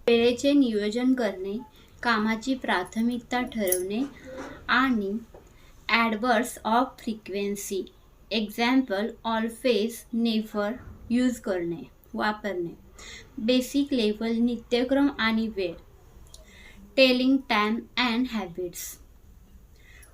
वेळेचे नियोजन करणे, कामाची प्राथमिकता ठरवणे आणि adverbs of frequency example always, never use करणे वापरणे. बेसिक लेव्हल नित्यक्रम आणि वेळ. Telling time and habits.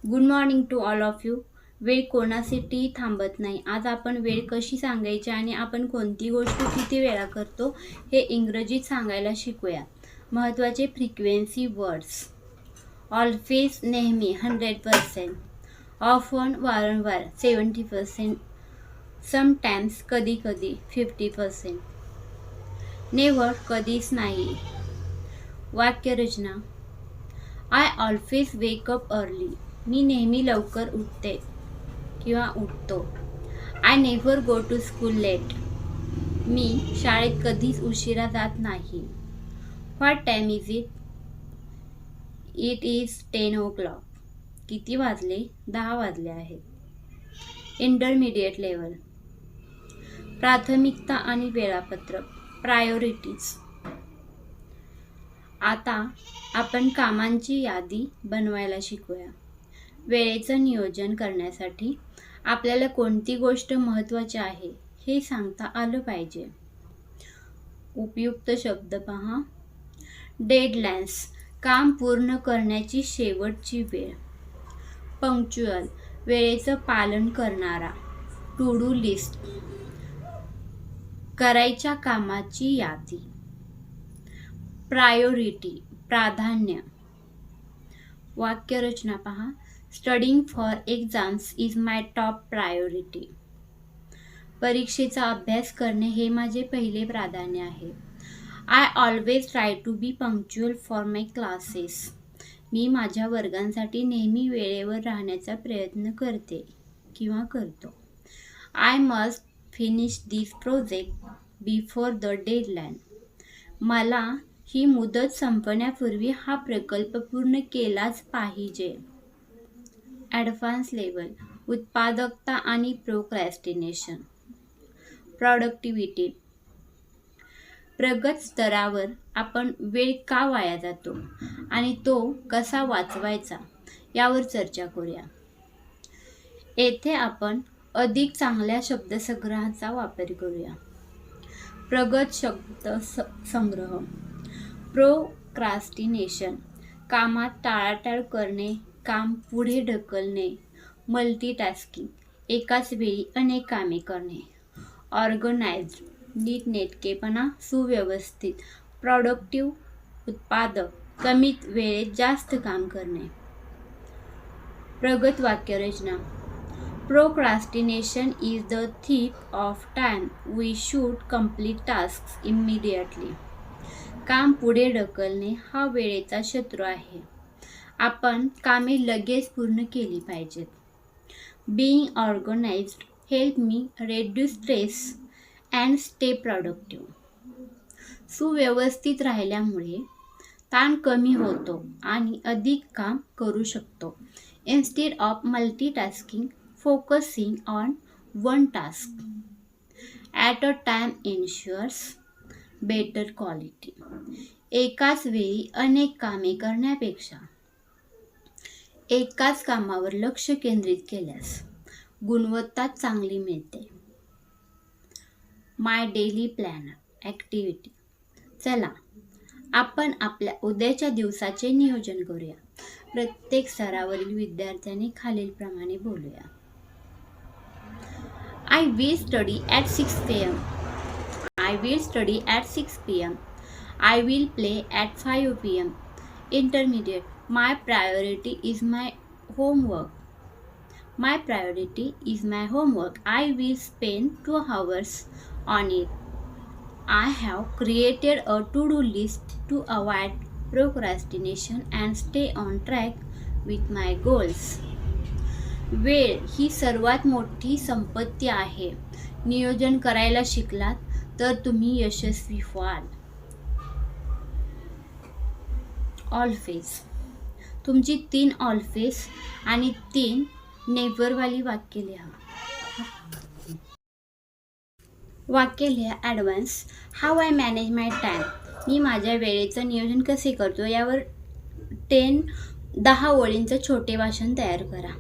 Good morning to all of you. वेळ कोणासाठी थांबत नाही. आज आपण वेळ कशी सांगायची आणि आपण कोणती गोष्ट किती वेळा करतो हे इंग्रजीत सांगायला शिकूया. महत्त्वाचे फ्रिक्वेन्सी वर्ड्स. ऑलवेज नेहमी 100%, ऑफन वारंवार 70%, समटाइम्स कधी कधी 50%, नेव्हर कधीच नाही. वाक्यरचना. I always wake up early. मी नेहमी लवकर उठते किंवा उठतो. I never go to school late. मी शाळेत कधीच उशिरा जात नाही. What time is it? It is 10 o'clock. किती वाजले? 10 वाजले आहेत. Intermediate level. प्राथमिकता आणि वेळापत्रक. प्रायोरिटीज. आता आपण कामांची यादी बनवायला शिकूया. वेळेचं नियोजन करण्यासाठी आपल्याला कोणती गोष्ट महत्त्वाची आहे हे सांगता आलं पाहिजे. उपयुक्त शब्द पहा. डेडलाईन्स, काम पूर्ण करण्याची शेवटची वेळ. पंक्च्युअल, वेळेचं पालन करणारा. टू डू लिस्ट, करायच्या कामाची यादी. प्रायोरिटी, प्राधान्य. वाक्यरचना पहा. Studying for exams is my top priority. परीक्षेचा अभ्यास करणे हे माझे पहिले प्राधान्य आहे. I always try to be punctual for my classes. मी माझ्या वर्गांसाठी नेहमी वेळेवर राहण्याचा प्रयत्न करते किंवा करतो. I must finish this project before the deadline. मला ही मुदत संपण्यापूर्वी हा प्रकल्प पूर्ण केलाच पाहिजे. Advance level. उत्पादकता आणि प्रोक्रॅस्टिनेशन. प्रॉडक्टिव्हिटी. प्रगत स्तरावर आपण वेळ का वाया जातो आणि तो कसा वाचवायचा यावर चर्चा करूया. येथे आपण अधिक चांगल्या शब्दसंग्रहाचा वापर करूया. प्रगत शब्दसंग्रह. प्रोक्रास्टिनेशन, कामात टाळाटाळ करणे, काम पुढे ढकलणे. मल्टीटास्किंग, एकाच वेळी अनेक कामे करणे. ऑर्गनाइज्ड, नीटनेटकेपणा, सुव्यवस्थित. प्रॉडक्टिव्ह, उत्पादक, कमीत वेळेत जास्त काम करणे. प्रगत वाक्यरचना. Procrastination is the thief of time. We should complete tasks immediately. काम पुढे ढकलणे हा वेळेचा शत्रू आहे. आपण कामे लगेच पूर्ण केली पाहिजेत. Being organized help me reduce stress and stay productive. सुव्यवस्थित राहिल्यामुळे ताण कमी होतो आणि अधिक काम करू शकतो. Instead of multitasking, focusing on one task at a time ensures better quality. एकाच वेळी अनेक कामे करण्यापेक्षा एकाच कामावर लक्ष केंद्रित केल्यास गुणवत्ता चांगली मिळते. माय डेली प्लॅनर ॲक्टिव्हिटी. चला आपण आपल्या उद्याच्या दिवसाचे नियोजन करूया. प्रत्येक स्तरावरील विद्यार्थ्यांनी खालीलप्रमाणे बोलूया. I will study at 6 p.m. I will study at 6 p.m. I will play at 5 p.m. Intermediate. My priority is my homework. My priority is my homework. I will spend 2 hours on it. I have created a to-do list to avoid procrastination and stay on track with my goals. वेळ ही सर्वात मोठी संपत्ती आहे. नियोजन करायला शिकलात तर तुम्ही यशस्वी व्हाल. ऑलवेज. तुमची 3 ऑलवेज आणि 3 नेव्हरवाली वाक्य लिहा. वाक्य लिहा. Advance. How I manage my time. मी माझ्या वेळेचं नियोजन कसे करतो यावर 10 ओळींचं छोटे भाषण तयार करा.